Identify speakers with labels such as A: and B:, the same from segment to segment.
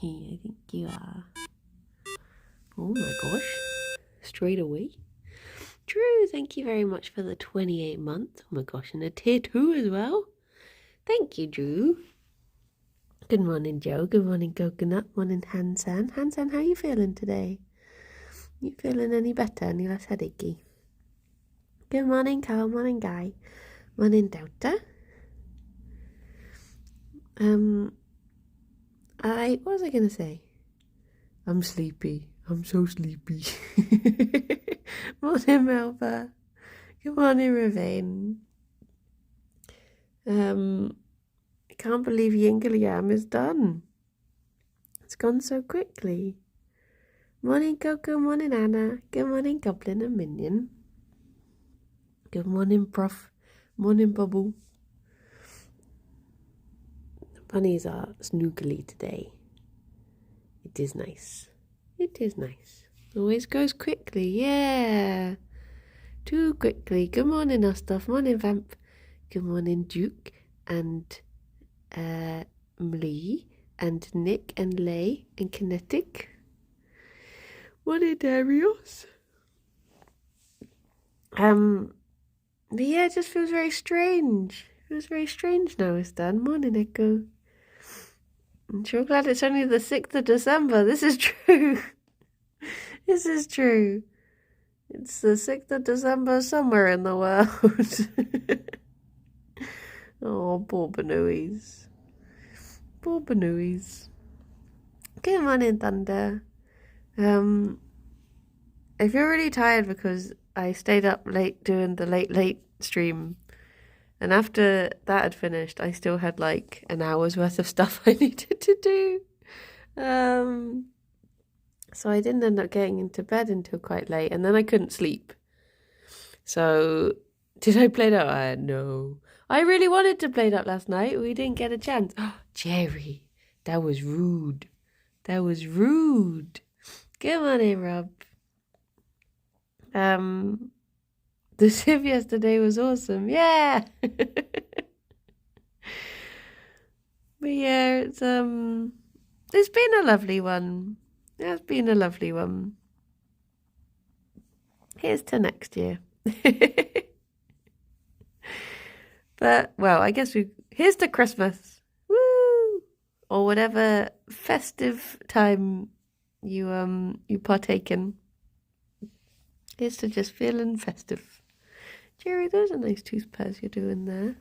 A: I think you are. Oh my gosh. Straight away. Drew, thank you very much for the 28 months. Oh my gosh, and a tier 2 as well. Thank you, Drew. Good morning, Joe. Good morning, Coconut. Morning, Hansan. Hansan, how are you feeling today? You feeling any better? Any less headachy? Good morning, Carl. Morning, Guy. Morning, Delta. What was I going to say? I'm sleepy. I'm so sleepy. Morning, Melba. Good morning, Ravine. I can't believe Yingliam is done. It's gone so quickly. Morning, Coco. Morning, Anna. Good morning, Goblin and Minion. Good morning, Prof. Morning, Bubble. The bunnies are snoogly today. It is nice. It is nice. Always goes quickly. Yeah. Too quickly. Good morning, Ostaf. Morning, Vamp. Good morning, Duke and Mlee and Nick and Lay and Kinetic. Morning, Darius. But yeah, it just feels very strange. It feels very strange now it's done. Morning, Echo. I'm sure glad it's only the 6th of December. This is true. This is true. It's the 6th of December somewhere in the world. Oh, poor Banooies. Poor Banooies. Good morning, Thunder. I feel really tired because I stayed up late doing the late stream. And after that had finished, I still had like an hour's worth of stuff I needed to do. So I didn't end up getting into bed until quite late. And then I couldn't sleep. So, did I play that? No. I really wanted to play that last night. We didn't get a chance. Oh, Jerry, that was rude. That was rude. Come on in, Rob. The Civ yesterday was awesome. Yeah. But yeah, it's been a lovely one. It's been a lovely one. Here's to next year. But well, I guess here's to Christmas. Woo! Or whatever festive time you partake in. Here's to just feeling festive. Jerry, those are nice tooth pairs you're doing there.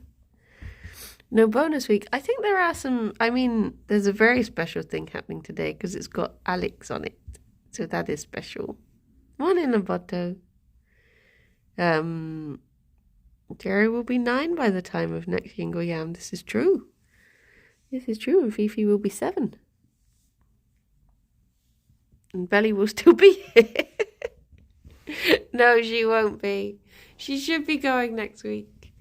A: No bonus week. I think there are some, there's a very special thing happening today because it's got Alex on it. So that is special. Morning, Loboto. Jerry will be 9 by the time of next Yingle Yam. This is true. This is true. And Fifi will be 7. And Belly will still be here. No, she won't be. She should be going next week.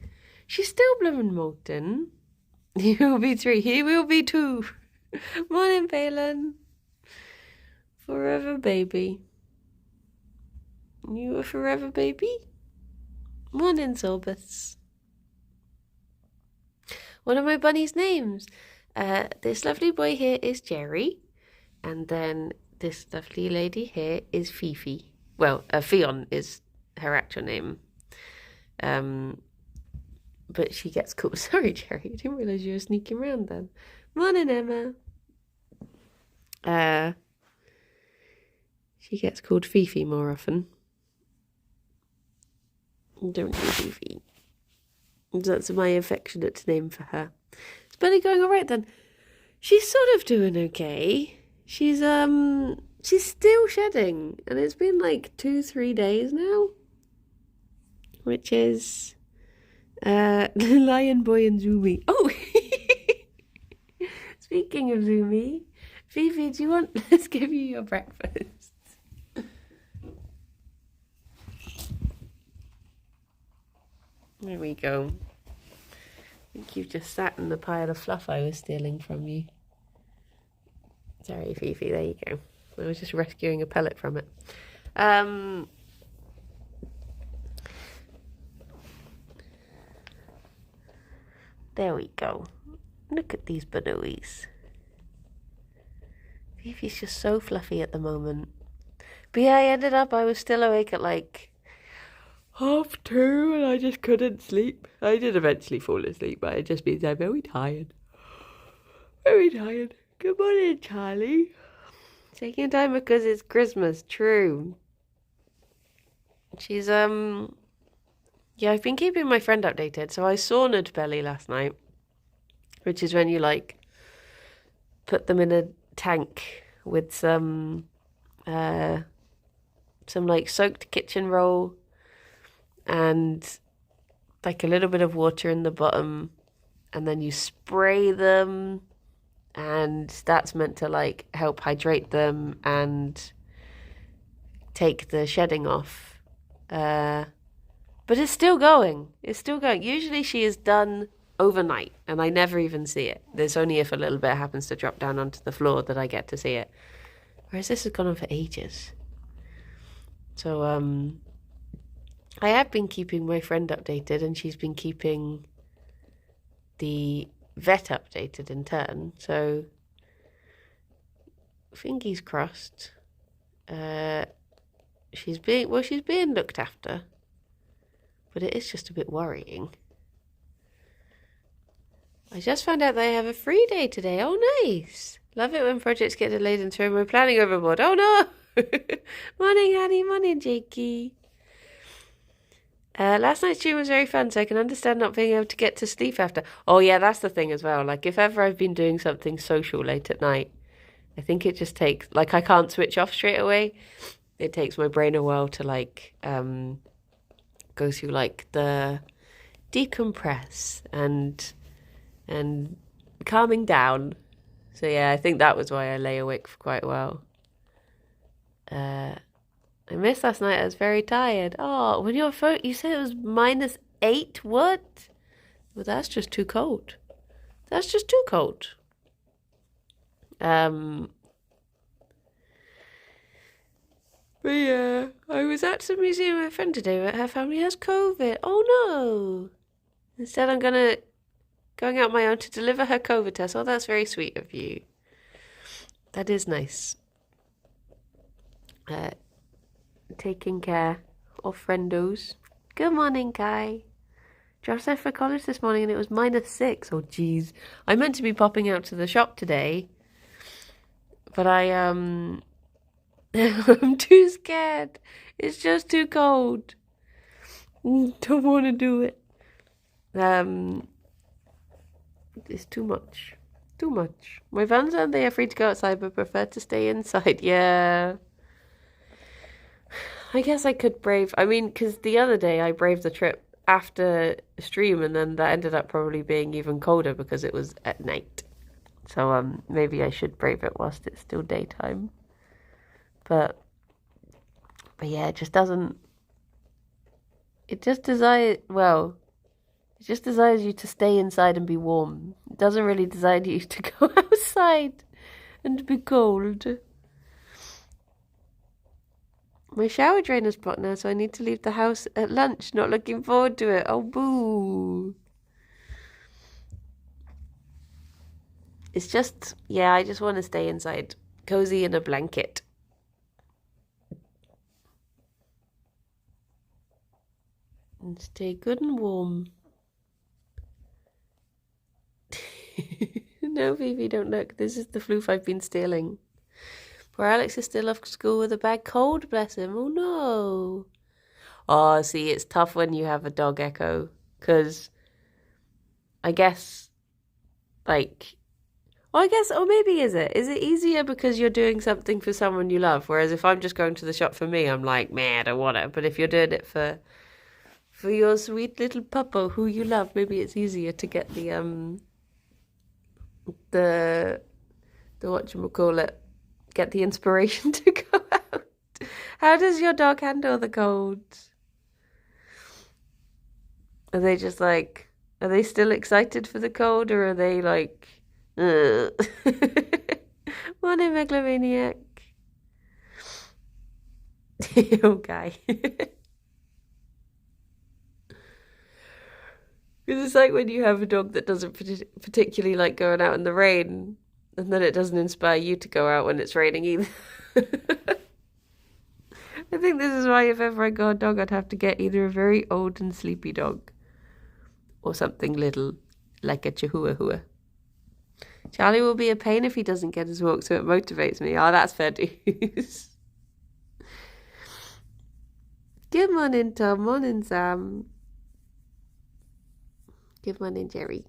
A: She's still blooming molten. He will be 3. He will be 2. Morning, Phelan. Forever baby. You a forever baby? Morning, Sorbus. One of my bunny's names. This lovely boy here is Gerry. And then this lovely lady here is Fifi. Well, Ffion is her actual name. But she gets called... Sorry, Gerry. I didn't realise you were sneaking around then. Morning, Emma. She gets called Fifi more often. Don't do Fifi. That's my affectionate name for her. Is Belly going all right then? She's sort of doing okay. She's still shedding, and it's been like 2-3 days now, which is Lion Boy and Zoomy. Oh, speaking of Zoomy, Fifi, do you want? Let's give you your breakfast. There we go. I think you've just sat in the pile of fluff I was stealing from you. Sorry, Fifi, there you go. I was just rescuing a pellet from it. There we go. Look at these Banooies. Fifi's just so fluffy at the moment. But yeah, I was still awake at like 2:30 and I just couldn't sleep. I did eventually fall asleep, but it just means I'm very tired. Very tired. Good morning, Charlie. Taking time because it's Christmas, true. She's, yeah, I've been keeping my friend updated. So I saunaed Belly last night, which is when you like put them in a tank with some like soaked kitchen roll and like a little bit of water in the bottom, and then you spray them, and that's meant to like help hydrate them and take the shedding off. But it's still going. It's still going. Usually she is done overnight and I never even see it. There's only if a little bit happens to drop down onto the floor that I get to see it. Whereas this has gone on for ages. So I have been keeping my friend updated and she's been keeping the vet updated in turn. So fingers crossed. She's being looked after. But it is just a bit worrying. I just found out they have a free day today. Oh, nice. Love it when projects get delayed and throw my planning overboard. Oh, no. Morning, honey. Morning, Jakey. Last night's stream was very fun, so I can understand not being able to get to sleep after. Oh, yeah, that's the thing as well. Like, if ever I've been doing something social late at night, I think it just takes, like, I can't switch off straight away. It takes my brain a while to, like, go through, like, the decompress and calming down. So yeah, I think that was why I lay awake for quite a while. I missed last night. I was very tired. Oh, when your phone, you said it was -8. What? Well, that's just too cold. That's just too cold. But yeah, I was at the museum with a friend today, but her family has COVID. Oh no! Instead, I'm going out my own to deliver her COVID test. Oh, that's very sweet of you. That is nice. Taking care of friendos. Good morning, Kai. Josh left for college this morning and it was -6. Oh, jeez. I meant to be popping out to the shop today, but I'm too scared. It's just too cold. Don't want to do it. It's too much. Too much. My fans and they are free to go outside but prefer to stay inside. Yeah. I guess I could brave... I mean, because the other day I braved the trip after stream and then that ended up probably being even colder because it was at night. So maybe I should brave it whilst it's still daytime. But yeah, it just doesn't... It just desires... Well... It just desires you to stay inside and be warm. It doesn't really desire you to go outside and be cold. My shower drain is blocked now, so I need to leave the house at lunch. Not looking forward to it. Oh, boo. It's just, yeah, I just want to stay inside. Cozy in a blanket. And stay good and warm. No, Phoebe, don't look. This is the floof I've been stealing. Poor Alex is still off school with a bad cold, bless him. Oh, no. Oh, see, it's tough when you have a dog Echo. Because I guess, like... Or maybe is it? Is it easier because you're doing something for someone you love? Whereas if I'm just going to the shop for me, I'm like, man, I don't want it. But if you're doing it for your sweet little puppo who you love, maybe it's easier to get the whatchamacallit, get the inspiration to go out. How does your dog handle the cold? Are they just like, are they still excited for the cold or are they like, ugh? Morning, megalomaniac. Okay. Because it's like when you have a dog that doesn't particularly like going out in the rain And then it doesn't inspire you to go out when it's raining either. I think this is why if ever I got a dog, I'd have to get either a very old and sleepy dog or something little, like a Chihuahua. Charlie will be a pain if he doesn't get his walk, so it motivates me. Oh, that's fair dues. Good morning, Tom. Morning, Sam. Good morning, Gerry.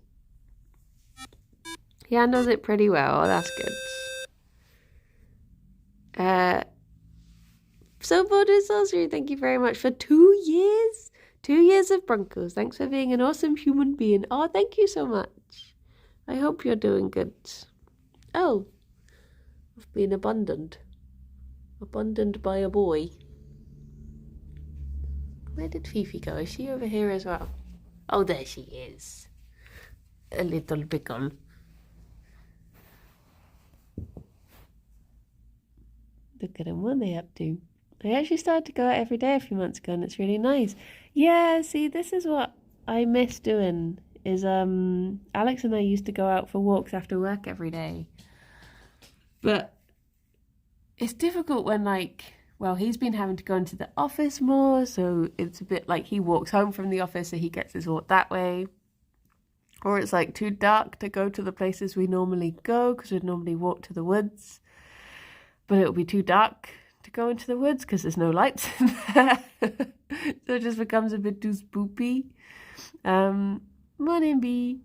A: He handles it pretty well. Oh, that's good. So Border Sorcery, thank you very much for 2 years. 2 years of Broncos. Thanks for being an awesome human being. Oh, thank you so much. I hope you're doing good. Oh, I've been abandoned. Abandoned by a boy. Where did Fifi go? Is she over here as well? Oh, there she is. A little pickle. Look at them. What are they up to? I actually started to go out every day a few months ago, and it's really nice. Yeah, see, this is what I miss doing. Is Alex and I used to go out for walks after work every day. But it's difficult when, like, well, he's been having to go into the office more, so it's a bit like he walks home from the office, so he gets his walk that way. Or it's like too dark to go to the places we normally go, because we'd normally walk to the woods. But it'll be too dark to go into the woods because there's no lights in there. So it just becomes a bit too spoopy. Morning, bee.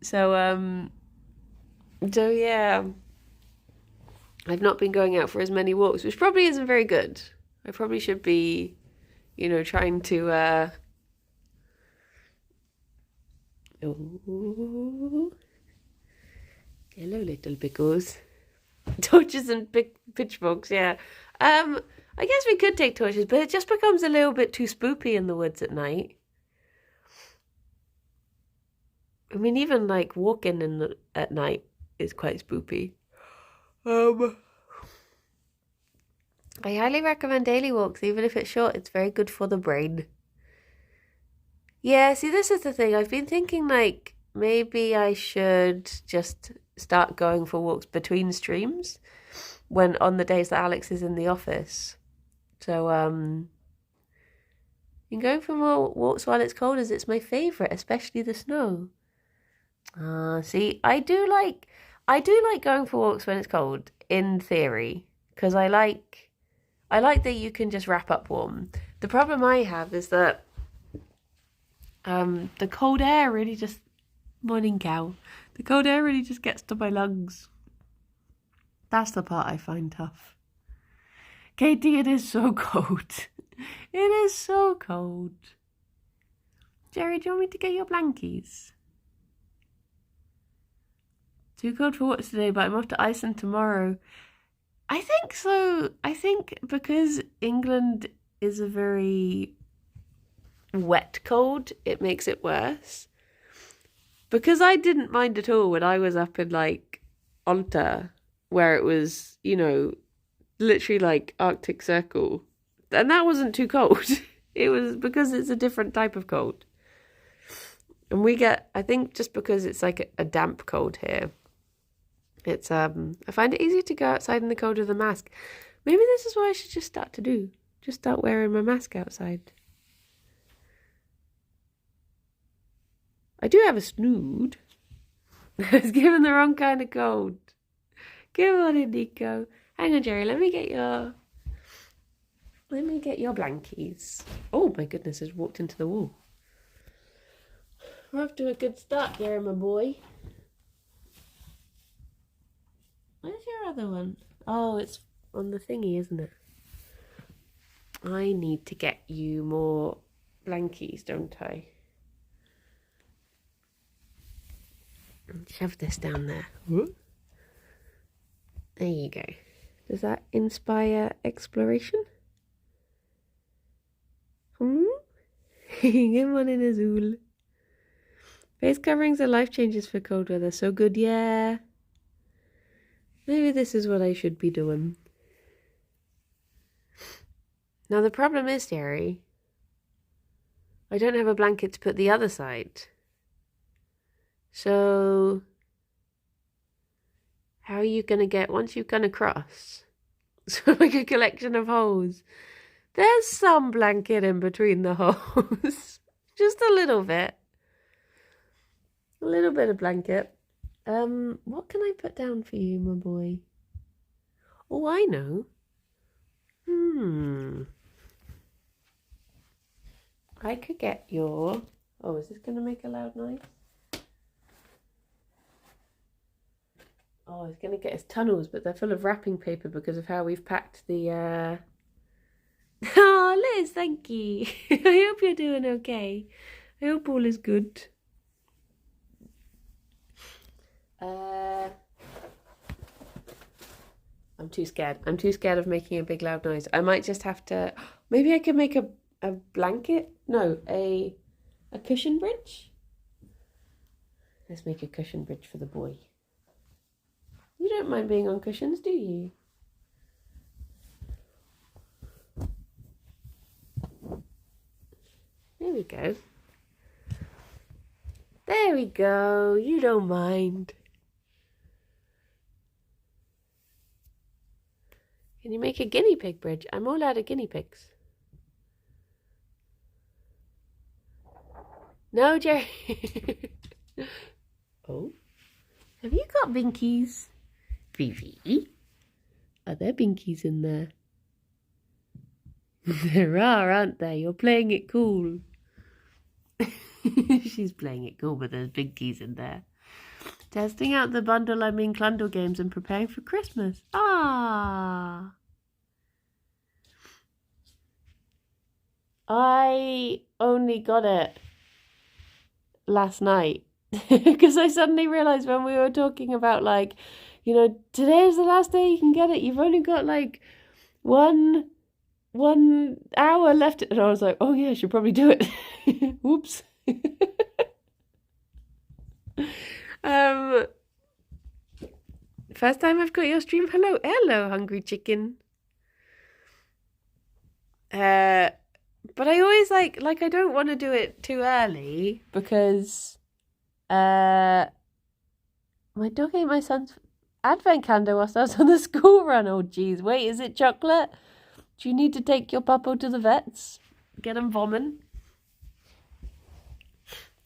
A: So yeah, I've not been going out for as many walks, which probably isn't very good. I probably should be, trying to oh, hello, little pickles. Torches and pitchforks, yeah. I guess we could take torches, but it just becomes a little bit too spoopy in the woods at night. I mean, even like walking at night is quite spoopy. I highly recommend daily walks, even if it's short. It's very good for the brain. Yeah, see, this is the thing. I've been thinking, like, maybe I should just start going for walks between streams on the days that Alex is in the office. So, and going for more walks while it's cold it's my favourite, especially the snow. See, I do like going for walks when it's cold, in theory, because I like that you can just wrap up warm. The problem I have is that the cold air really just... Morning, cow. The cold air really just gets to my lungs. That's the part I find tough. Katie, it is so cold. It is so cold. Gerry, do you want me to get your blankies? Too cold for walks today, but I'm off to Iceland tomorrow. I think so. I think because England is a very wet cold, it makes it worse. Because I didn't mind at all when I was up in, like, Onta, where it was, literally like Arctic Circle. And that wasn't too cold. It was because it's a different type of cold. And we get, I think just because it's like a damp cold here, it's, I find it easier to go outside in the cold with a mask. Maybe this is what I should just start to do. Just start wearing my mask outside. I do have a snood. I was given the wrong kind of cold. Good morning, Nico. Hang on, Gerry. Let me get your blankies. Oh my goodness, I've walked into the wall. We're off to a good start, Gerry, my boy. Where's your other one? Oh, it's on the thingy, isn't it? I need to get you more blankies, don't I? Shove this down there. There you go. Does that inspire exploration? Good morning, Azul. Face coverings are life changes for cold weather. So good, yeah. Maybe this is what I should be doing. Now the problem is, Gerry, I don't have a blanket to put the other side. So How are you going to get, once you've gone across, so like a collection of holes, there's some blanket in between the holes. Just a little bit. A little bit of blanket. What can I put down for you, my boy? Oh, I know. I could get your... Oh, is this going to make a loud noise? Oh, he's going to get his tunnels, but they're full of wrapping paper because of how we've packed the... Oh, Liz, thank you. I hope you're doing okay. I hope all is good. I'm too scared. I'm too scared of making a big loud noise. I might just have to... Maybe I could make a blanket? No, a cushion bridge? Let's make a cushion bridge for the boy. You don't mind being on cushions, do you? There we go. There we go. You don't mind. Can you make a guinea pig bridge? I'm all out of guinea pigs. No, Gerry. Oh, have you got binkies? Fifi? Are there binkies in there? There are, aren't there? You're playing it cool. She's playing it cool, but there's binkies in there. Testing out the bundle I'm in Clundle games and preparing for Christmas. Ah! I only got it last night because I suddenly realised when we were talking about, like, you know, today is the last day you can get it. You've only got like one hour left. And I was like, oh yeah, I should probably do it. Whoops. First time I've got your stream. Hello, hungry chicken. But I always like I don't want to do it too early because my dog ate my son's advent calendar whilst I was on the school run. Oh geez, wait, is it chocolate? Do you need to take your puppo to the vets? Get him vomiting?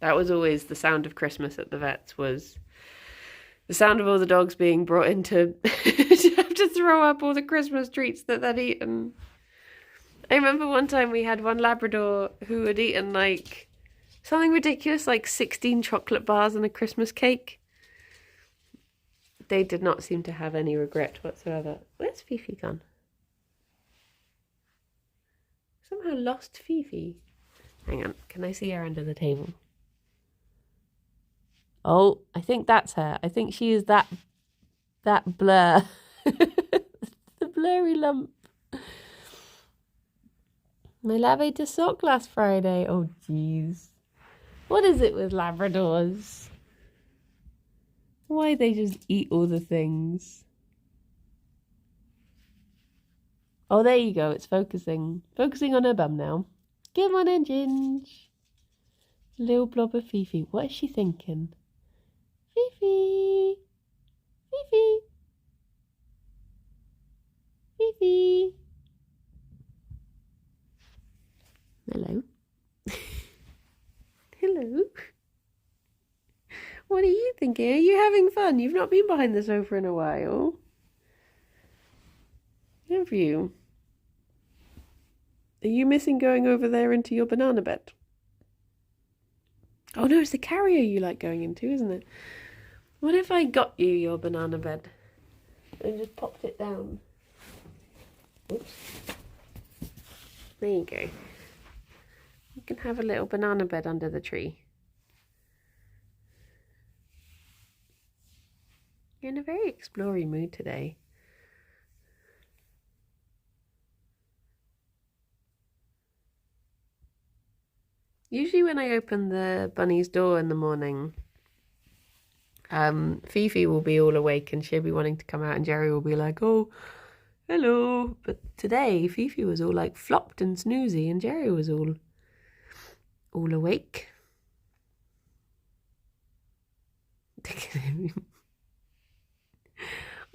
A: That was always the sound of Christmas at the vets, was the sound of all the dogs being brought in to have to throw up all the Christmas treats that they'd eaten. I remember one time we had one Labrador who had eaten like something ridiculous, like 16 chocolate bars and a Christmas cake. They did not seem to have any regret whatsoever. Where's Fifi gone? Somehow lost Fifi. Hang on, can I see her under the table? Oh, I think that's her. I think she is that blur. The blurry lump. My lab ate a sock last Friday. Oh, jeez. What is it with Labradors? Why they just eat all the things? Oh, there you go. It's focusing. Focusing on her bum now. Come on in, Ginge. Little blob of Fifi. What is she thinking? Fifi. Fifi. Fifi. Hello. Hello. What are you thinking? Are you having fun? You've not been behind the sofa in a while. Have you? Are you missing going over there into your banana bed? Oh no, it's the carrier you like going into, isn't it? What if I got you your banana bed and just popped it down? Oops. There you go. You can have a little banana bed under the tree. You're in a very explory mood today. Usually when I open the bunny's door in the morning, Fifi will be all awake and she'll be wanting to come out and Gerry will be like, oh, hello. But today Fifi was all like flopped and snoozy and Gerry was all awake.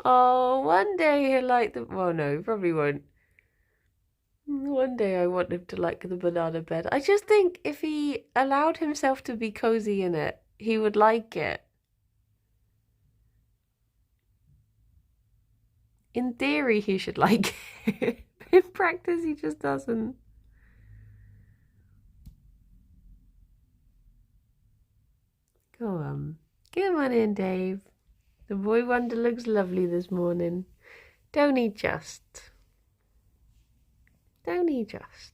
A: Oh, one day he'll like the. Well, no, he probably won't. One day I want him to like the banana bed. I just think if he allowed himself to be cozy in it, he would like it. In theory, he should like it. In practice, he just doesn't. Go on. Come on in, Dave. The boy wonder looks lovely this morning. Don't he just? Don't he just?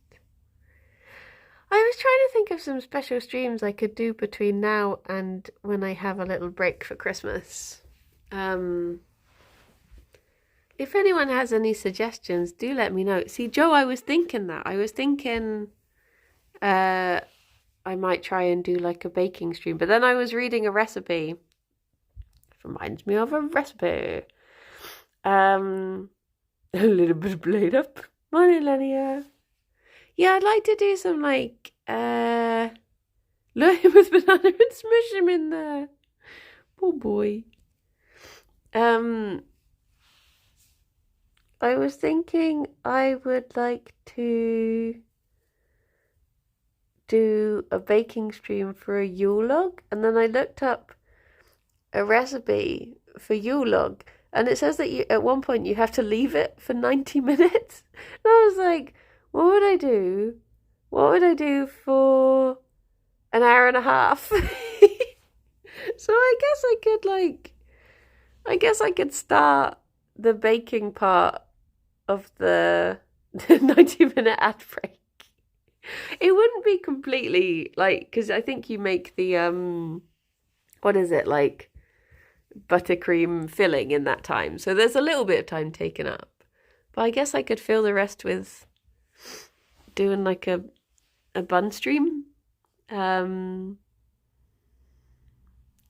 A: I was trying to think of some special streams I could do between now and when I have a little break for Christmas. If anyone has any suggestions, do let me know. See, Joe, I was thinking that. I was thinking I might try and do like a baking stream. But then I was reading a recipe. It reminds me of a recipe. A little bit of blade up. Morning, Lenia. Yeah, I'd like to do some like lure him with banana and smush him in there. Poor boy. I was thinking I would like to do a baking stream for a Yule log, and then I looked up a recipe for Yule log, and it says that you at one point you have to leave it for 90 minutes. And I was like, what would I do? What would I do for an hour and a half? So I guess I could start the baking part of the 90-minute ad break. It wouldn't be completely like, because I think you make the what is it, like buttercream filling in that time, so there's a little bit of time taken up, but I guess I could fill the rest with doing like a bun stream. You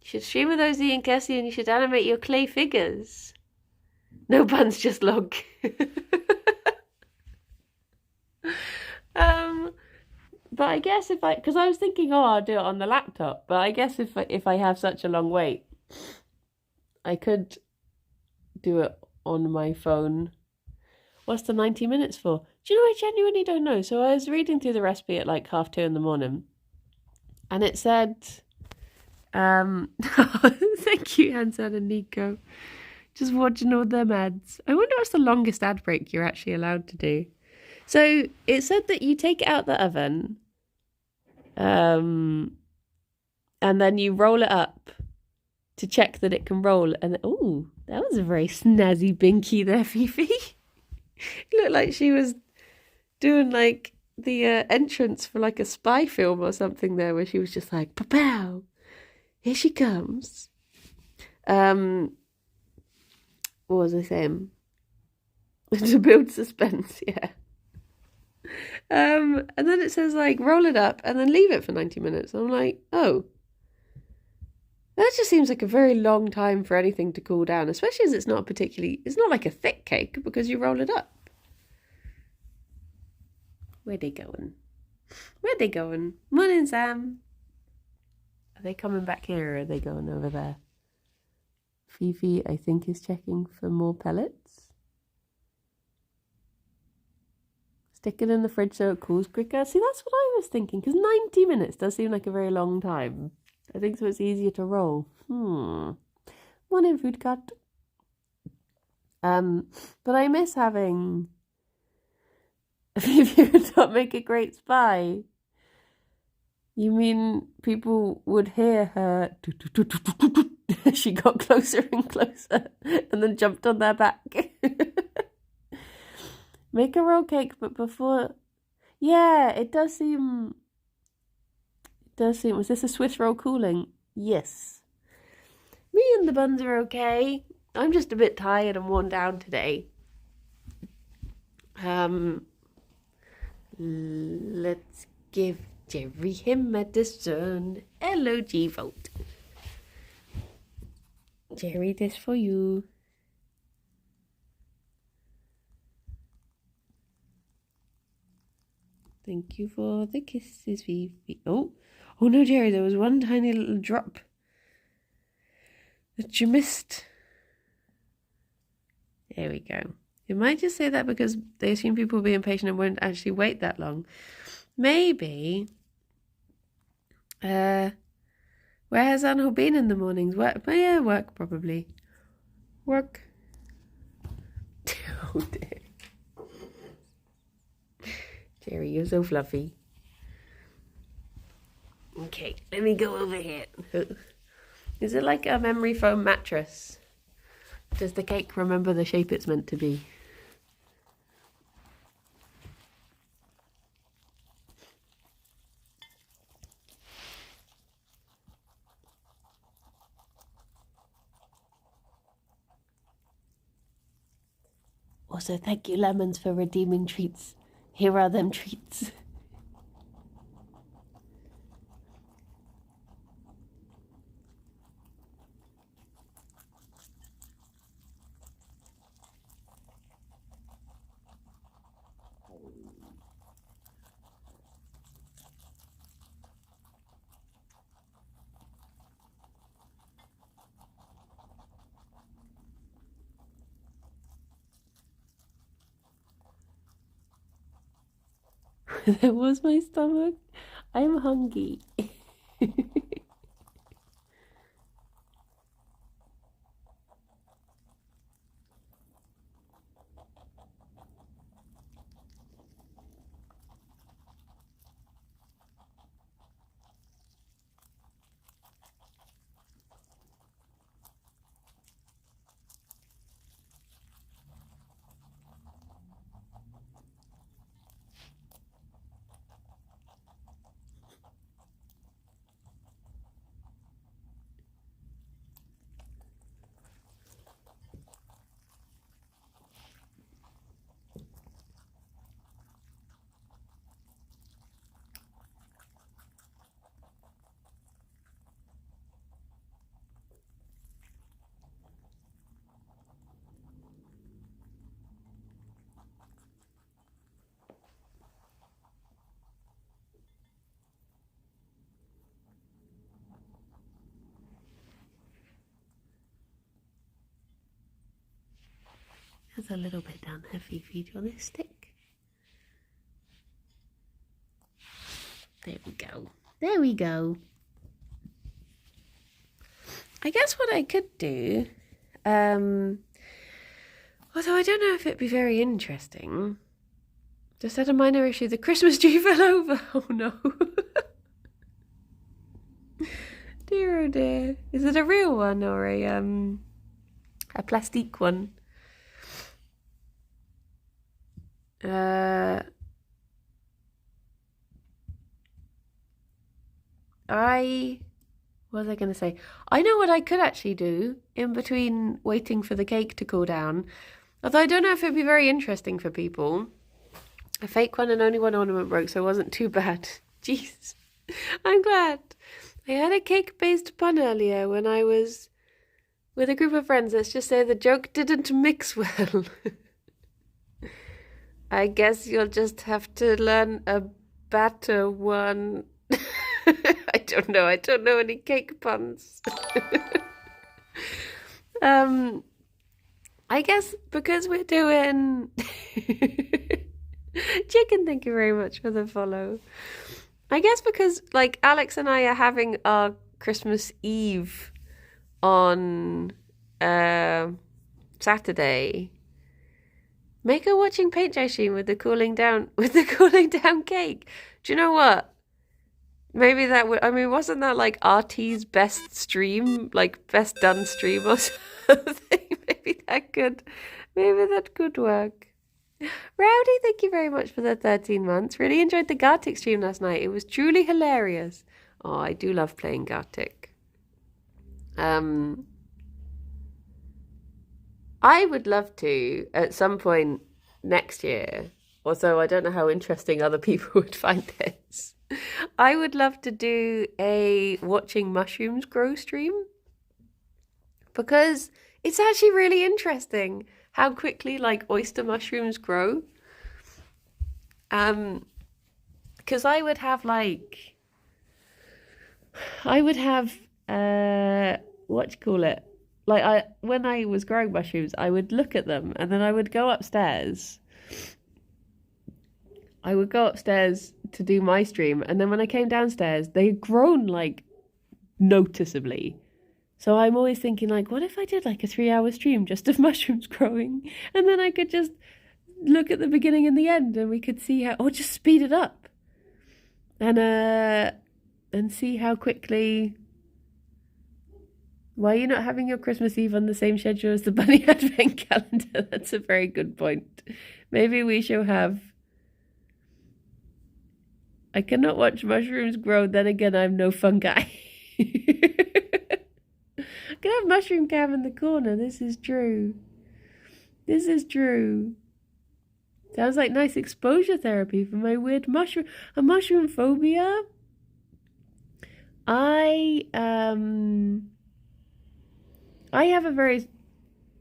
A: should stream with Ozzy and Cosy, and you should animate your clay figures. No buns, just log. But I guess because I was thinking, oh, I'll do it on the laptop. But I guess if I have such a long wait, I could do it on my phone. What's the 90 minutes for? Do you know, I genuinely don't know. So I was reading through the recipe at like 2:30 in the morning, and it said, thank you, Hansan and Nico. Just watching all them ads. I wonder what's the longest ad break you're actually allowed to do. So it said that you take it out the oven, and then you roll it up to check that it can roll. And oh, that was a very snazzy binky there, Fifi. It looked like she was doing like the entrance for like a spy film or something there, where she was just like, "Pow, here she comes." What was I saying? To build suspense, yeah. And then it says like roll it up and then leave it for 90 minutes. I'm like, oh, that just seems like a very long time for anything to cool down, especially as it's not like a thick cake because you roll it up. Where they going? Morning, Sam. Are they coming back here or are they going over there? Fifi, I think, is checking for more pellets. Stick it in the fridge so it cools quicker. See, that's what I was thinking, because 90 minutes does seem like a very long time. I think so it's easier to roll. Morning, food cut. But I miss having Fifi would not make a great spy. You mean people would hear her? She got closer and closer and then jumped on their back. Make a roll cake, but before... Yeah, it does seem... Was this a Swiss roll cooling? Yes. Me and the buns are okay. I'm just a bit tired and worn down today. Let's give Gerry him medicine. Hello, G-Vote. Gerry, this for you. Thank you for the kisses, Fifi. Oh no, Gerry, there was one tiny little drop that you missed. There we go. It might just say that because they assume people will be impatient and won't actually wait that long. Maybe. Where has Anhel been in the mornings? Work? Yeah, work probably. Work. Oh dear. Gerry, you're so fluffy. Okay, let me go over here. Is it like a memory foam mattress? Does the cake remember the shape it's meant to be? Also, thank you, Lemons, for redeeming treats. Here are them treats. There was my stomach. I'm hungry. There's a little bit down there, Fifi. Do you want this stick? There we go. There we go. I guess what I could do, although I don't know if it'd be very interesting, just had a minor issue. The Christmas tree fell over. Oh no. Dear oh dear. Is it a real one or a plastique one? What was I going to say? I know what I could actually do in between waiting for the cake to cool down. Although I don't know if it'd be very interesting for people. A fake one and only one ornament broke, so it wasn't too bad. Jeez. I'm glad. I had a cake-based pun earlier when I was with a group of friends. Let's just say the joke didn't mix well. I guess you'll just have to learn a better one. I don't know. I don't know any cake puns. I guess because we're doing Chicken, thank you very much for the follow. I guess because like Alex and I are having our Christmas Eve on Saturday. Make a watching paint dry stream with the cooling down cake. Do you know what? Maybe that would, I mean, wasn't that like RT's best stream, like best done stream or something? Maybe that could work. Rowdy, thank you very much for the 13 months. Really enjoyed the Gartic stream last night. It was truly hilarious. Oh, I do love playing Gartic. I would love to, at some point next year, although I don't know how interesting other people would find this, I would love to do a watching mushrooms grow stream. Because it's actually really interesting how quickly like oyster mushrooms grow. Because I would have what do you call it? like when I was growing mushrooms, I would look at them and then I would go upstairs. I would go upstairs to do my stream, and then when I came downstairs, they had grown like noticeably. So I'm always thinking like, what if I did like a 3-hour stream just of mushrooms growing, and then I could just look at the beginning and the end, and we could see how, or just speed it up, and see how quickly. Why are you not having your Christmas Eve on the same schedule as the Bunny Advent Calendar? That's a very good point. Maybe we shall have. I cannot watch mushrooms grow, then again, I'm no fungi. I can have mushroom cam in the corner. This is true. This is true. Sounds like nice exposure therapy for my weird mushroom phobia. I have a very.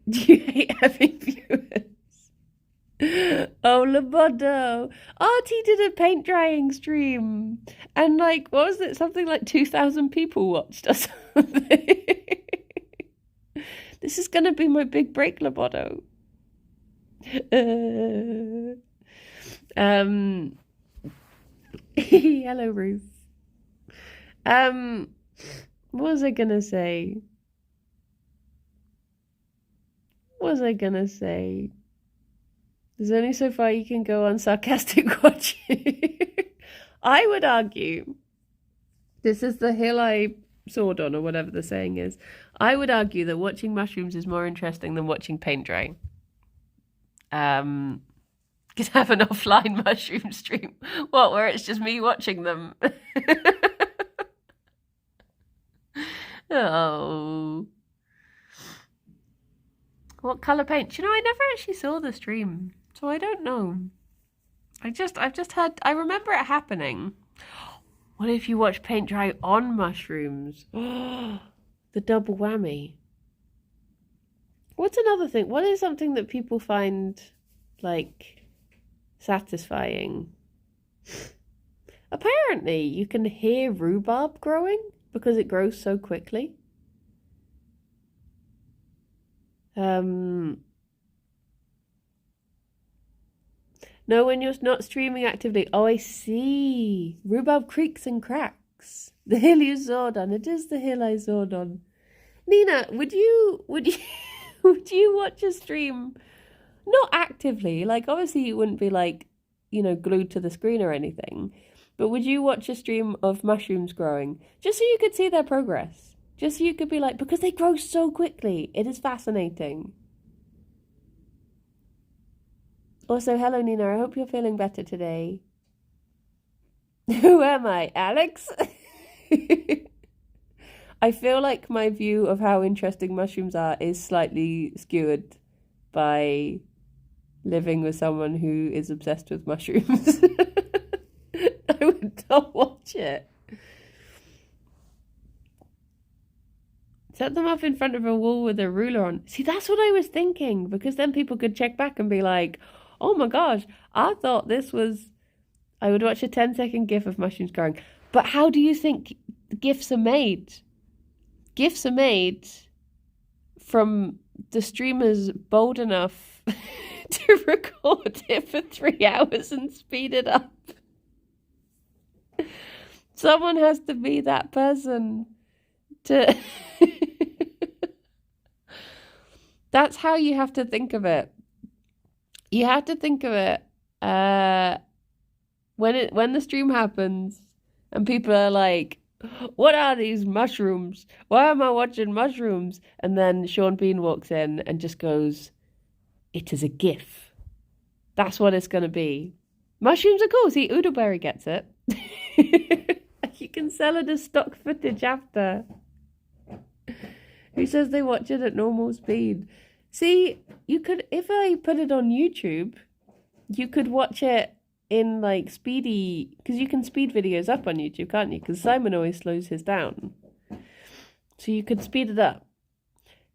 A: Do you hate having viewers? Oh, Labodo. Artie did a paint drying stream. And like, what was it? Something like 2,000 people watched or something. This is going to be my big break, Labodo. Hello, Ruth. What was I going to say? There's only so far you can go on sarcastic watching. I would argue, this is the hill I soared on, or whatever the saying is. I would argue that watching mushrooms is more interesting than watching paint drying. Could have an offline mushroom stream. What, where it's just me watching them? Oh. What colour paint? You know, I never actually saw the stream, so I don't know. I've just heard. I remember it happening. What if you watch paint dry on mushrooms? The double whammy. What's another thing? What is something that people find like satisfying? Apparently, you can hear rhubarb growing because it grows so quickly. No, when you're not streaming actively. Oh, I see. Rhubarb creaks and cracks. The hill you soared on. It is the hill I soared on. Nina, would you would you watch a stream? Not actively. Like, obviously you wouldn't be like, you know, glued to the screen or anything. But would you watch a stream of mushrooms growing? Just so you could see their progress. Just so you could be like, because they grow so quickly. It is fascinating. Also, hello, Nina. I hope you're feeling better today. Who am I? Alex? I feel like my view of how interesting mushrooms are is slightly skewered by living with someone who is obsessed with mushrooms. I would not watch it. Set them up in front of a wall with a ruler on. See, that's what I was thinking, because then people could check back and be like, oh my gosh, I thought this was... I would watch a 10-second GIF of mushrooms growing. But how do you think GIFs are made? GIFs are made from the streamers bold enough to record it for 3 hours and speed it up. Someone has to be that person to... That's how you have to think of it. You have to think of it when the stream happens and people are like, what are these mushrooms? Why am I watching mushrooms? And then Sean Bean walks in and just goes, it is a GIF. That's what it's going to be. Mushrooms are cool. See, Udoberry gets it. You can sell it as stock footage after. Who says they watch it at normal speed? See, you could, if I put it on YouTube, you could watch it in like speedy, because you can speed videos up on YouTube, can't you? Because Simon always slows his down. So you could speed it up.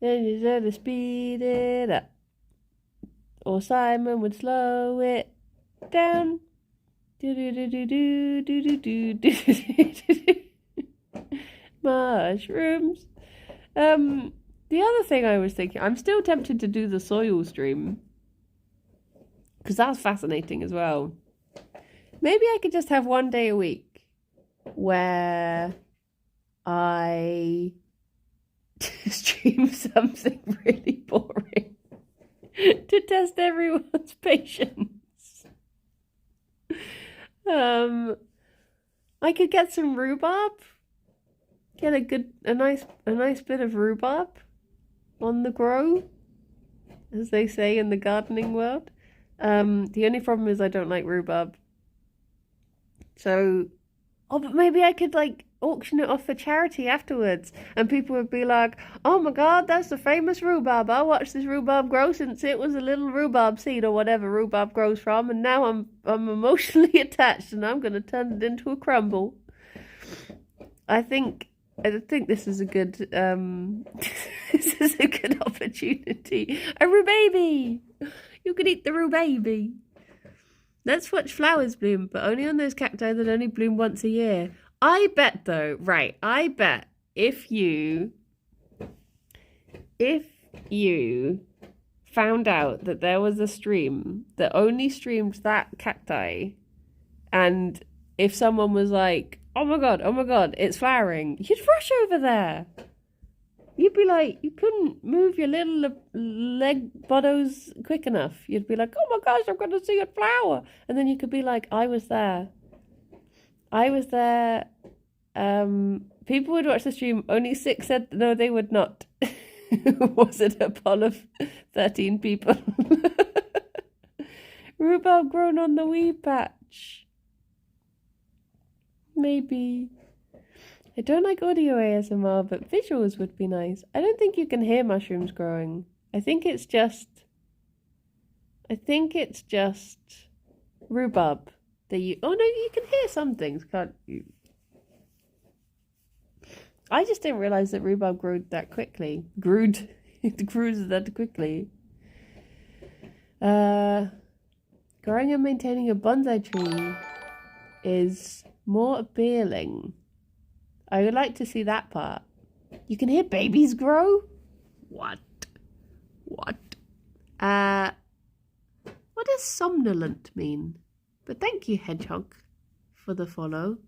A: Then you have to speed it up. Or Simon would slow it down. Mushrooms. The other thing I was thinking, I'm still tempted to do the soil stream because that's fascinating as well. Maybe I could just have one day a week where I stream something really boring to test everyone's patience. I could get some rhubarb, get a nice bit of rhubarb on the grow, as they say in the gardening world. The only problem is I don't like rhubarb. So, but maybe I could like auction it off for charity afterwards, and people would be like, "Oh my God, that's the famous rhubarb! I watched this rhubarb grow since it was a little rhubarb seed or whatever rhubarb grows from, and now I'm emotionally attached, and I'm going to turn it into a crumble." I think this is a good this is a good opportunity. A rhubaby! You could eat the rhubaby. Let's watch flowers bloom, but only on those cacti that only bloom once a year. I bet though, right, I bet if you found out that there was a stream that only streamed that cacti, and if someone was like, oh my god, it's flowering, you'd rush over there. You'd be like, you couldn't move your little leg bottoms quick enough. You'd be like, oh my gosh, I'm going to see a flower. And then you could be like, I was there. People would watch the stream. Only 6 said no, they would not. Was it a poll of 13 people? Rhubarb grown on the weed patch. Maybe. I don't like audio ASMR, but visuals would be nice. I don't think you can hear mushrooms growing. I think it's just rhubarb that you... Oh no, you can hear some things, can't you? I just didn't realise that rhubarb grew that quickly. It grew that quickly. Growing and maintaining a bonsai tree is more appealing. I would like to see that part. You can hear babies grow? What? What does somnolent mean? But thank you, Hedgehog, for the follow.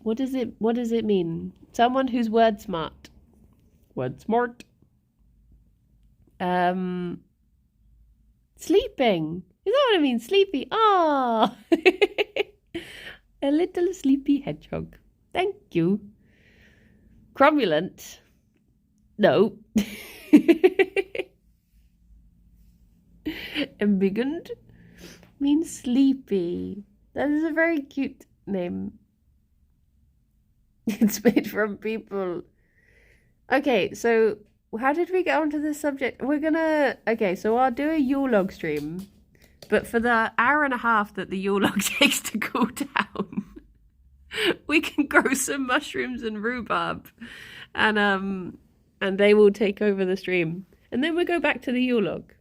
A: What does it mean? Someone who's word smart. Word smart. Sleeping. Is that what it means? Sleepy. Ah. A little sleepy hedgehog. Thank you. Cromulent. No. Embiggened means sleepy. That is a very cute name. It's made from people. Okay, so how did we get onto this subject? So I'll do a Yule log stream. But for the hour and a half that the Yule log takes to cool down, we can grow some mushrooms and rhubarb, and they will take over the stream. And then we go back to the Yule log.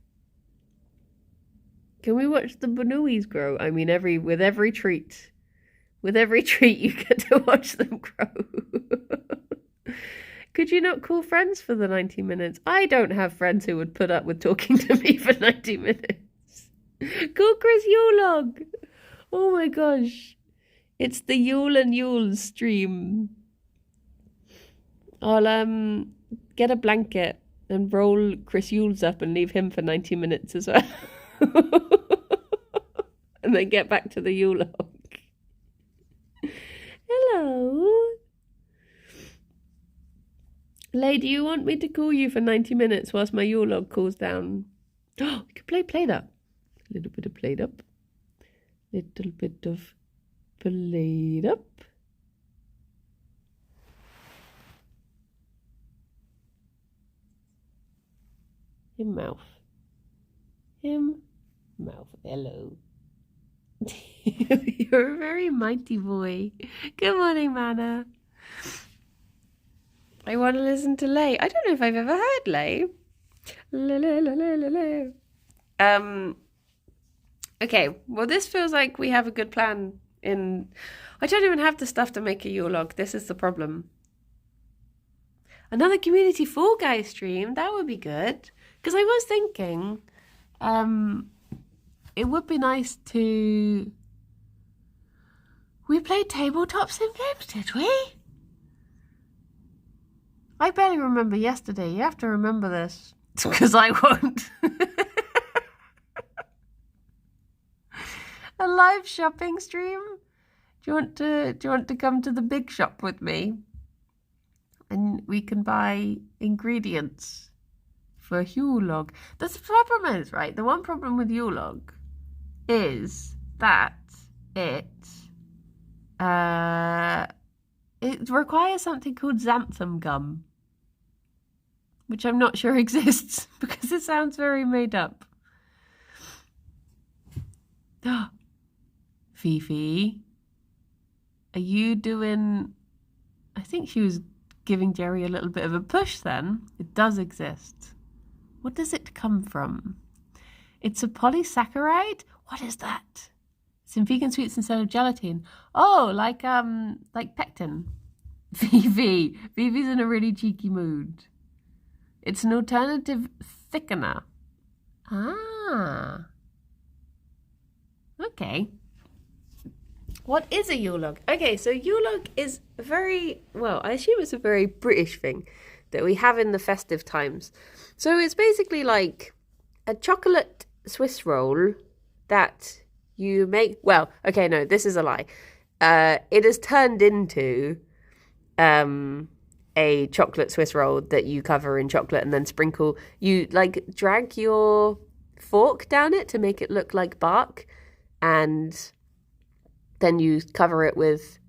A: Can we watch the bonuis grow? I mean, with every treat you get to watch them grow. Could you not call friends for the 90 minutes? I don't have friends who would put up with talking to me for 90 minutes. Call Chris Yule log. Oh my gosh. It's the Yule and Yule stream. I'll get a blanket and roll Chris Yule's up and leave him for 90 minutes as well. And then get back to the Yule log. Hello. Lay, do you want me to call you for 90 minutes whilst my Yule log cools down? Oh, we could play Play-Up. A little bit of Play-Up. Little bit of Play-Up. Him mouth. Hello. You're a very mighty boy. Good morning, Mana. I want to listen to Lay. I don't know if I've ever heard Lay. Okay, well, this feels like we have a good plan I don't even have the stuff to make a Yule log. This is the problem. Another community Fall Guys stream. That would be good. Because I was thinking, it would be nice to... We played tabletop sim games, did we? I barely remember yesterday. You have to remember this. Because I won't. A live shopping stream? Do you want to come to the big shop with me? And we can buy ingredients for Yule log. The problem is, right? The one problem with Yule log is that it requires something called xanthan gum, which I'm not sure exists because it sounds very made up. Fifi, are you doing... I think she was giving Gerry a little bit of a push then. It does exist. What does it come from? It's a polysaccharide? What is that? It's in vegan sweets instead of gelatin. Oh, like pectin. Vivi's in a really cheeky mood. It's an alternative thickener. Ah. Okay. What is a Yule log? Okay, so Yule log is a very, well, I assume it's a very British thing that we have in the festive times. So it's basically like a chocolate Swiss roll that you make, well, okay, no, this is a lie. It has turned into a chocolate Swiss roll that you cover in chocolate and then sprinkle, you like drag your fork down it to make it look like bark, and then you cover it with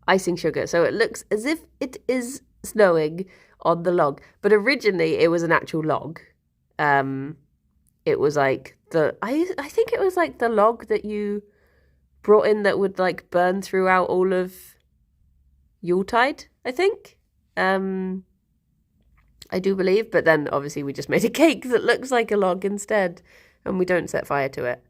A: icing sugar. So it looks as if it is snowing on the log. But originally it was an actual log. It was like I think it was like the log that you brought in that would like burn throughout all of Yuletide, I think. I do believe. But then obviously we just made a cake that looks like a log instead. And we don't set fire to it.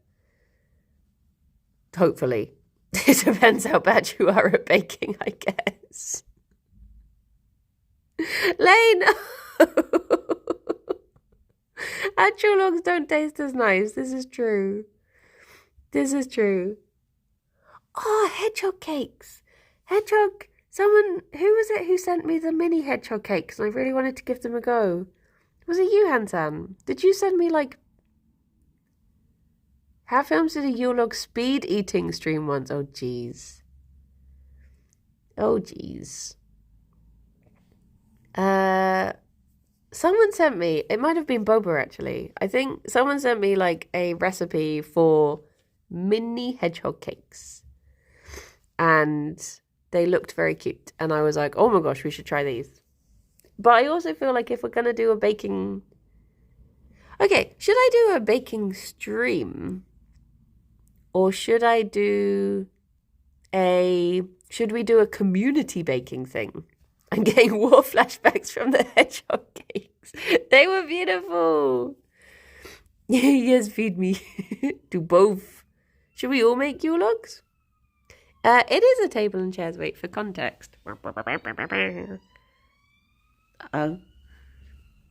A: Hopefully. It depends how bad you are at baking, I guess. Lane! Actual logs don't taste as nice. This is true. This is true. Oh, hedgehog cakes. Hedgehog. Someone, who was it who sent me the mini hedgehog cakes? And I really wanted to give them a go. Was it you, Hansan? Did you send me like... Ffion did a Yule log speed eating stream once. Oh, jeez. Oh, jeez. Someone sent me, it might have been Boba actually. I think someone sent me like a recipe for mini hedgehog cakes. And they looked very cute. And I was like, oh my gosh, we should try these. But I also feel like if we're going to do a baking... Okay, should I do a baking stream? Or should I do should we do a community baking thing? I'm getting war flashbacks from the hedgehog cakes. They were beautiful. Yes, feed me. Do both. Should we all make Yule logs? It is a table and chairs. Wait, for context. The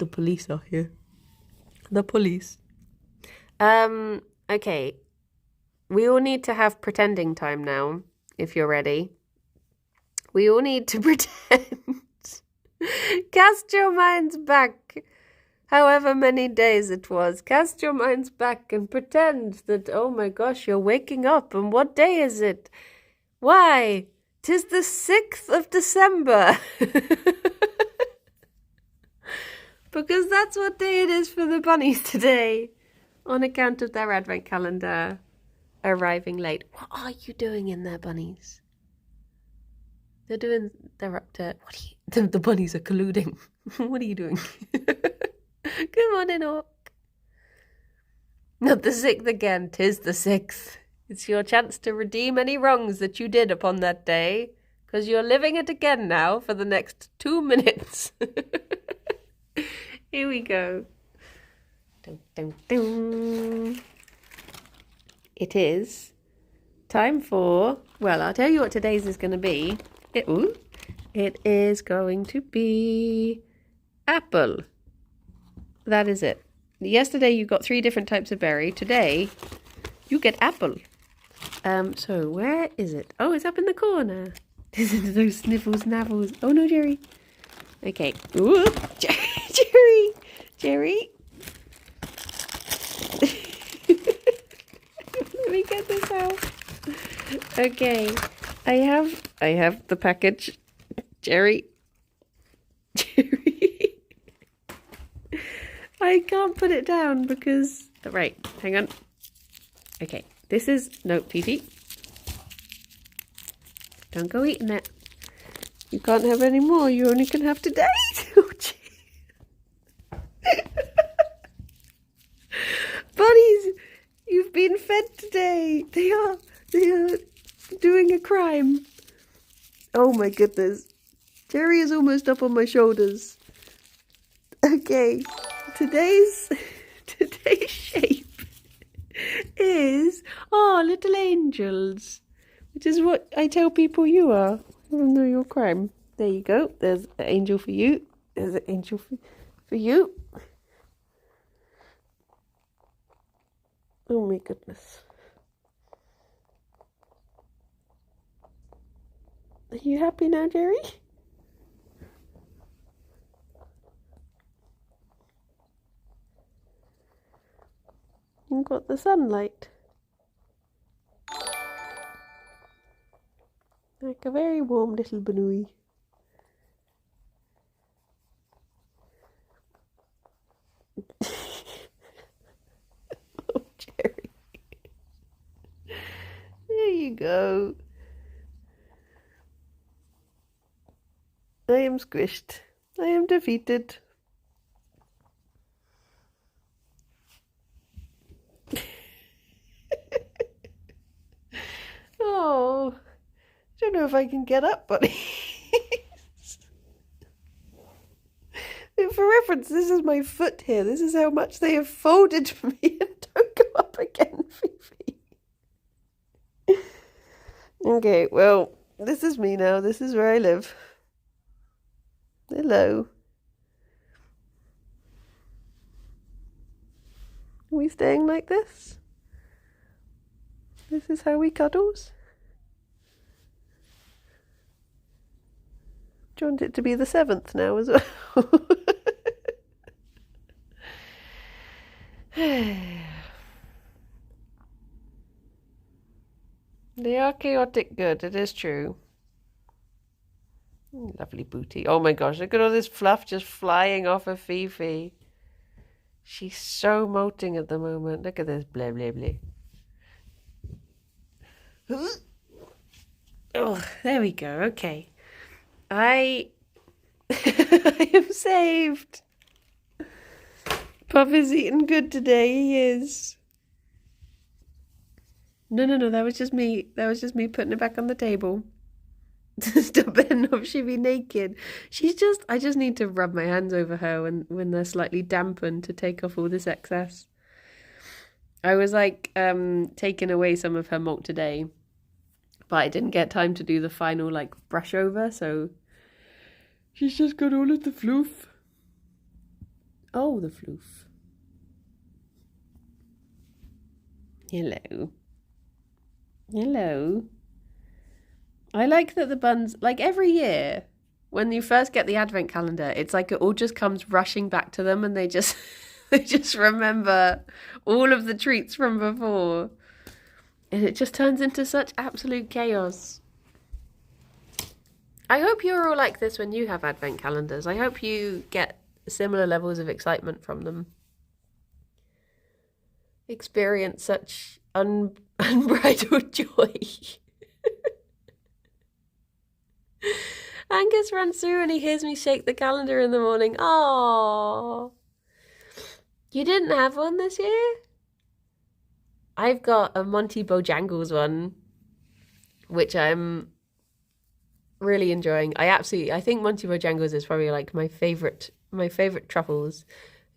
A: police are here. The police. Okay. We all need to have pretending time now, if you're ready. We all need to pretend. Cast your minds back, however many days it was. Cast your minds back and pretend that, oh my gosh, you're waking up. And what day is it? Why? 'Tis the 6th of December. Because that's what day it is for the bunnies today, on account of their advent calendar arriving late. What are you doing in there, bunnies? They're up to, the bunnies are colluding. What are you doing? Come on in, Hawk. Not the 6th again, 'tis the 6th. It's your chance to redeem any wrongs that you did upon that day, because you're living it again now for the next 2 minutes. Here we go. Dun, dun, dun. It is time for, well, I'll tell you what today's is going to be. It is going to be apple. That is it. Yesterday you got 3 different types of berry. Today you get apple. So where is it? Oh, it's up in the corner. Listen to those sniffles, navels. Oh no, Gerry. Okay. Ooh, Gerry. Gerry. Let me get this out. Okay. I have the package. Gerry. Gerry. I can't put it down because... Right, hang on. Okay, this is... No, Fifi. Don't go eating it. You can't have any more. You only can have today. Oh, buddies, you've been fed today. They are doing a crime. Oh my goodness. Gerry is almost up on my shoulders. Okay, today's shape is, oh, little angels, which is what I tell people you are, even though you're crime. There you go. There's an angel for you. There's an angel for you. Oh my goodness. Are you happy now, Gerry? You've got the sunlight. Like a very warm little banooey. Oh, Gerry. There you go. I am squished. I am defeated. Oh, I don't know if I can get up, buddy. For reference, this is my foot here. This is how much they have folded me. And don't go up again, Fifi. Okay, well, this is me now. This is where I live. Hello. Are we staying like this? This is how we cuddles? Do you want it to be the 7th now as well? They are chaotic good, it is true. Lovely booty. Oh my gosh, look at all this fluff just flying off of Fifi. She's so molting at the moment. Look at this. Blah, blah, blah. Oh, there we go. Okay. I am saved. Puff is eating good today. He is. No. That was just me. That was just me putting it back on the table. Stop it enough. She'd be naked. I just need to rub my hands over her when they're slightly dampened to take off all this excess. I was like taking away some of her molt today, but I didn't get time to do the final like brush over, so she's just got all of the floof. Oh, the floof. Hello. Hello. I like that the buns, like every year, when you first get the advent calendar, it's like it all just comes rushing back to them and they just remember all of the treats from before. And it just turns into such absolute chaos. I hope you're all like this when you have advent calendars. I hope you get similar levels of excitement from them. Experience such unbridled joy. Angus runs through and he hears me shake the calendar in the morning. Oh, you didn't have one this year? I've got a Monty Bojangles one, which I'm really enjoying. I think Monty Bojangles is probably like my favorite truffles.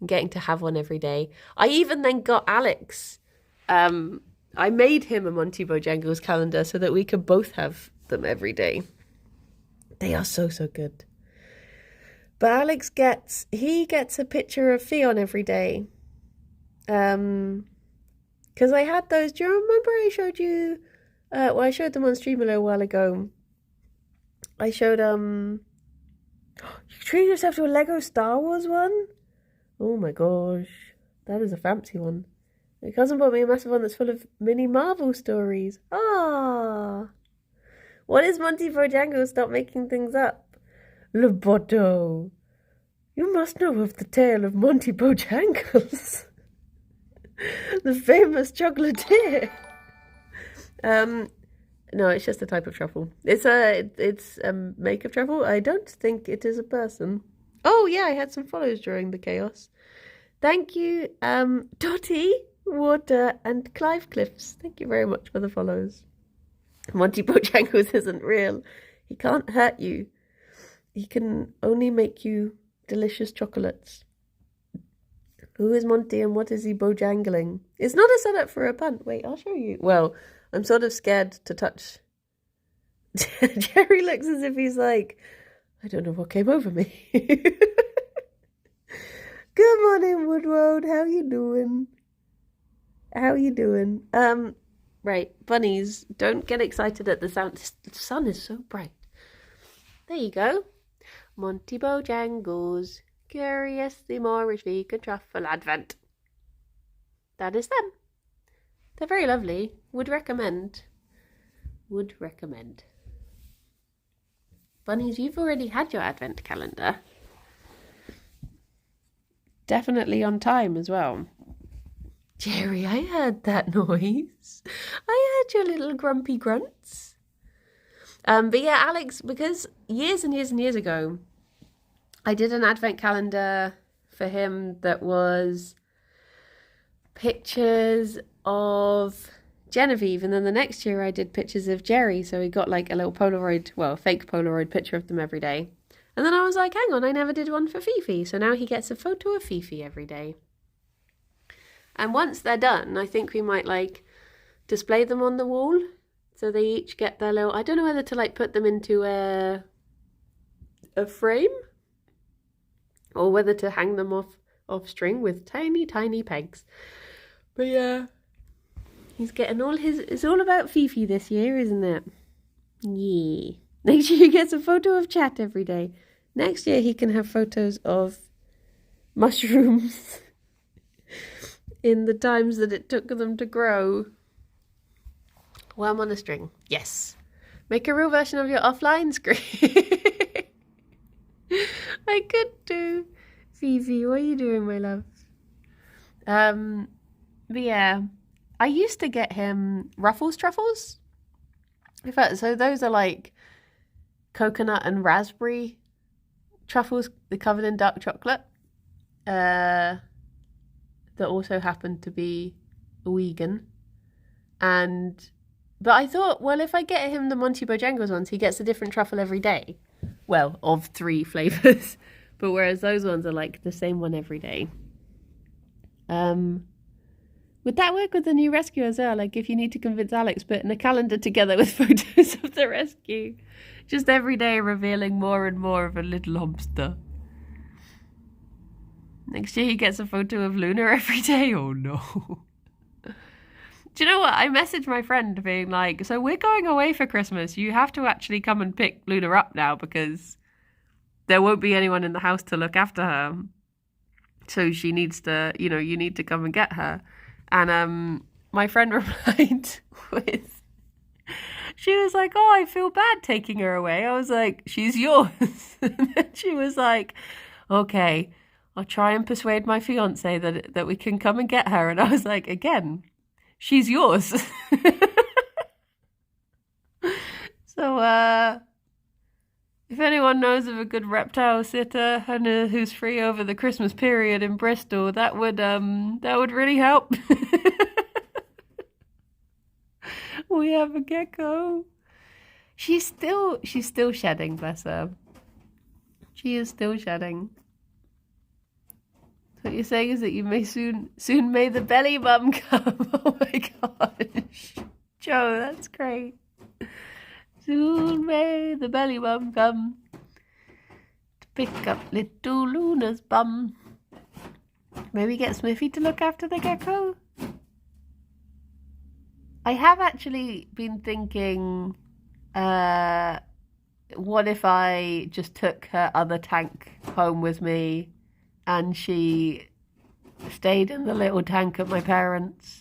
A: And getting to have one every day. I even then got Alex. I made him a Monty Bojangles calendar so that we could both have them every day. They are so good. But Alex gets a picture of Ffion every day. Because I had those. Do you remember I showed you? Well, I showed them on stream a little while ago. I showed You treat yourself to a Lego Star Wars one? Oh my gosh, that is a fancy one. My cousin bought me a massive one that's full of mini Marvel stories. Ah, what is Monty Bojangles? Stop making things up. Loboto, you must know of the tale of Monty Bojangles, the famous chocolatier. No, it's just a type of truffle. It's a make of truffle. I don't think it is a person. Oh yeah, I had some follows during the chaos. Thank you, Dottie, Water, and Clive Cliffs. Thank you very much for the follows. Monty Bojangles isn't real. He can't hurt you. He can only make you delicious chocolates. Who is Monty and what is he bojangling? It's not a setup for a pun. Wait, I'll show you. Well, I'm sort of scared to touch. Gerry looks as if he's like, I don't know what came over me. Good morning, Woodroad. How you doing? How you doing? Right, bunnies, don't get excited at the sound. The sun is so bright. There you go. Monty Bojangles, curious the Moorish vegan truffle advent. That is them. They're very lovely. Would recommend. Would recommend. Bunnies, you've already had your advent calendar. Definitely on time as well. Gerry, I heard that noise. I heard your little grumpy grunts. But yeah, Alex, because years and years and years ago, I did an advent calendar for him that was pictures of Genevieve, and then the next year I did pictures of Gerry, so he got like a little Polaroid, well, fake Polaroid picture of them every day. And then I was like, hang on, I never did one for Fifi, so now he gets a photo of Fifi every day. And once they're done, I think we might like display them on the wall, so they each get their little, I don't know whether to like put them into a frame or whether to hang them off string with tiny pegs. But yeah, he's getting all his... It's all about Fifi this year, isn't it? Yeah. Next year he gets a photo of Chat every day. Next year he can have photos of mushrooms in the times that it took them to grow. Worm on a string. Yes. Make a real version of your offline screen. I could do. Fifi, what are you doing, my love? But yeah, I used to get him Ruffles truffles. In fact, so those are like coconut and raspberry truffles. They're covered in dark chocolate. That also happen to be vegan. But I thought, well, if I get him the Monty Bojangles ones, he gets a different truffle every day. Well, of 3 flavours. But whereas those ones are like the same one every day. Would that work with the new rescue as well? Like if you need to convince Alex, put in a calendar together with photos of the rescue. Just every day revealing more and more of a little hamster. Next year he gets a photo of Luna every day. Oh no. Do you know what? I messaged my friend being like, so we're going away for Christmas. You have to actually come and pick Luna up now because there won't be anyone in the house to look after her. So she needs to, you need to come and get her. And my friend replied with, she was like, oh, I feel bad taking her away. I was like, she's yours. And then she was like, okay, I'll try and persuade my fiance that we can come and get her. And I was like, again, she's yours. So, if anyone knows of a good reptile sitter and who's free over the Christmas period in Bristol, that would really help. We have a gecko. She's still shedding, bless her. She is still shedding. What you're saying is that you may soon may the belly bum come. Oh my gosh, Joe, that's great. Soon may the belly bum come to Pick up little Luna's bum. Maybe get Smithy to look after the gecko? I have actually been thinking, what if I just took her other tank home with me and she stayed in the little tank at my parents'?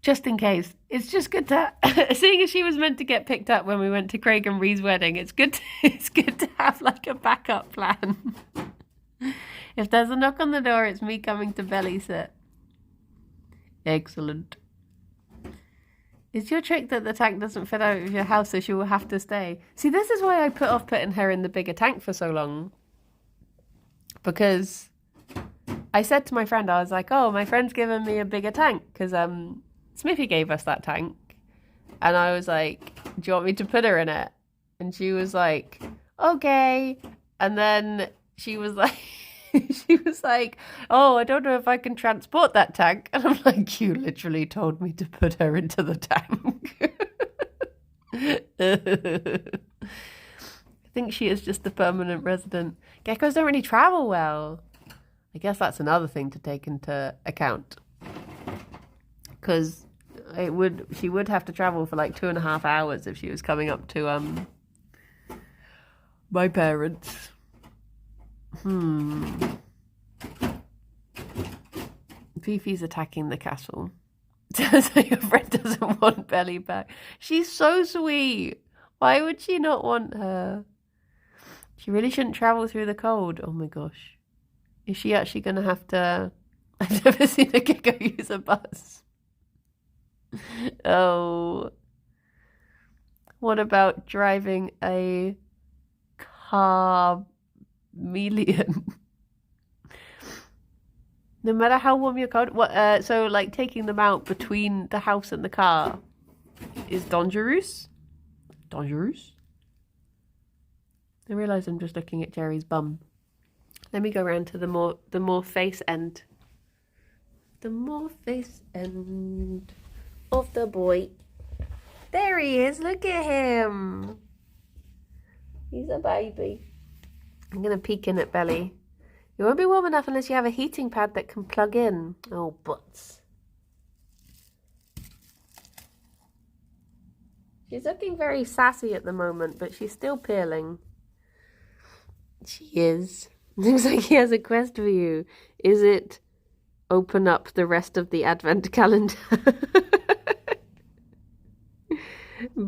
A: Just in case. It's just good to, seeing as she was meant to get picked up when we went to Craig and Ree's wedding, it's good to have like a backup plan. If there's a knock on the door, it's me coming to belly sit. Excellent. It's your trick that the tank doesn't fit out of your house, so she will have to stay. See, this is why I put off putting her in the bigger tank for so long. Because I said to my friend, I was like, oh, my friend's given me a bigger tank. Because Smithy gave us that tank. And I was like, do you want me to put her in it? And she was like, okay. And then she was like, oh, I don't know if I can transport that tank. And I'm like, you literally told me to put her into the tank. I think she is just a permanent resident. Geckos don't really travel well. I guess that's another thing to take into account. Because she would have to travel for like 2.5 hours if she was coming up to my parents. Fifi's attacking the castle. So your friend doesn't want Belly back. She's so sweet. Why would she not want her? She really shouldn't travel through the cold. Oh my gosh. Is she actually going to have to... I've never seen a gecko use a bus. Oh. What about driving a chameleon? No matter how warm your cold... so, like, taking them out between the house and the car is dangerous? Dangerous? I realise I'm just looking at Jerry's bum. Let me go around to the more face end. The more face end of the boy. There he is. Look at him. He's a baby. I'm going to peek in at Belly. You won't be warm enough unless you have a heating pad that can plug in. Oh, butts. She's looking very sassy at the moment, but she's still peeling. She is. Looks like he has a quest for you. Is it open up the rest of the advent calendar?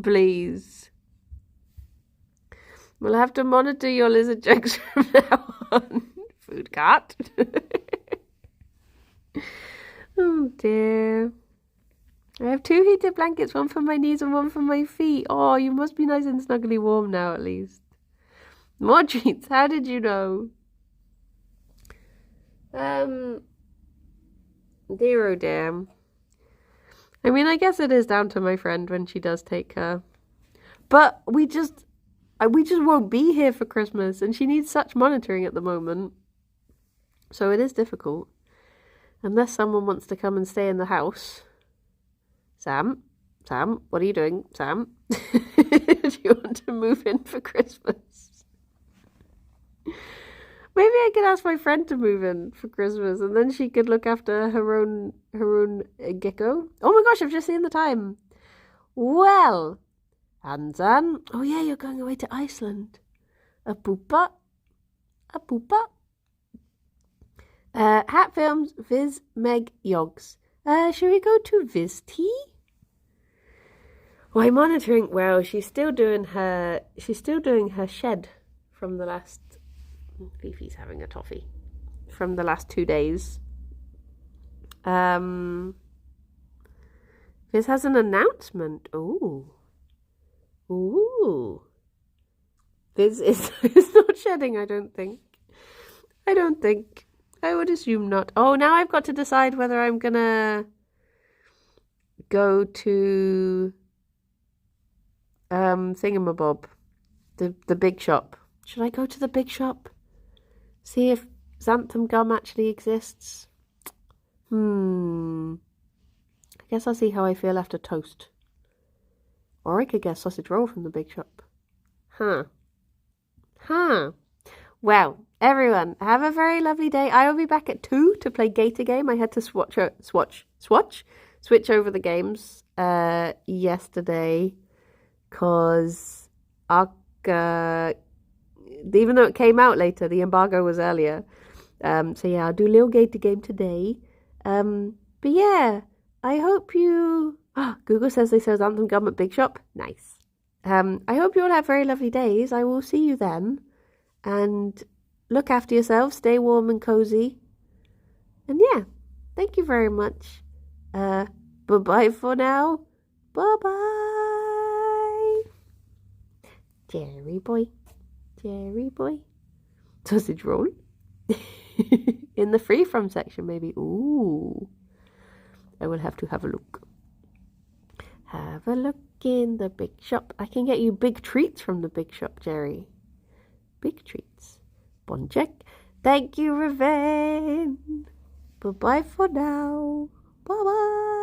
A: Please. We'll have to monitor your lizard jokes from now on. Food cart. Oh dear. I have 2 heated blankets, one for my knees and one for my feet. Oh, you must be nice and snuggly warm now at least. More treats. How did you know? Dear oh dear. I mean, I guess it is down to my friend when she does take her. But we just won't be here for Christmas, and she needs such monitoring at the moment. So it is difficult. Unless someone wants to come and stay in the house. Sam, what are you doing? Sam, do you want to move in for Christmas? Maybe I could ask my friend to move in for Christmas, and then she could look after her own gecko. Oh my gosh, I've just seen the time. Well, Anzan. Oh yeah, you're going away to Iceland. A poopa. Hat films, Viz, Meg, Yogs. Should we go to Viz tea? Why monitoring? Well, she's still doing her shed from the last. Fifi's having a toffee from the last 2 days. Viz has an announcement. Ooh. Viz is not shedding. I don't think. I would assume not. Oh, now I've got to decide whether I'm gonna go to Thingamabob, the big shop. Should I go to the big shop? See if xanthan gum actually exists. I guess I'll see how I feel after toast. Or I could get a sausage roll from the big shop. Huh. Huh. Well, everyone, have a very lovely day. I will be back at 2 to play Gator Game. I had to switch over the games yesterday because even though it came out later, the embargo was earlier. So yeah, I'll do a little Gator Game today. But yeah, I hope you... Google says they sell Anthem Gum at Big Shop. Nice. I hope you all have very lovely days. I will see you then. And look after yourselves. Stay warm and cozy. And yeah, thank you very much. Bye-bye for now. Bye-bye. Gerry boy. Gerry boy. Sausage roll. In the free from section, maybe. Ooh. I will have to have a look. Have a look in the big shop. I can get you big treats from the big shop, Gerry. Big treats. Bon check. Thank you, Raven. Bye-bye for now. Bye-bye.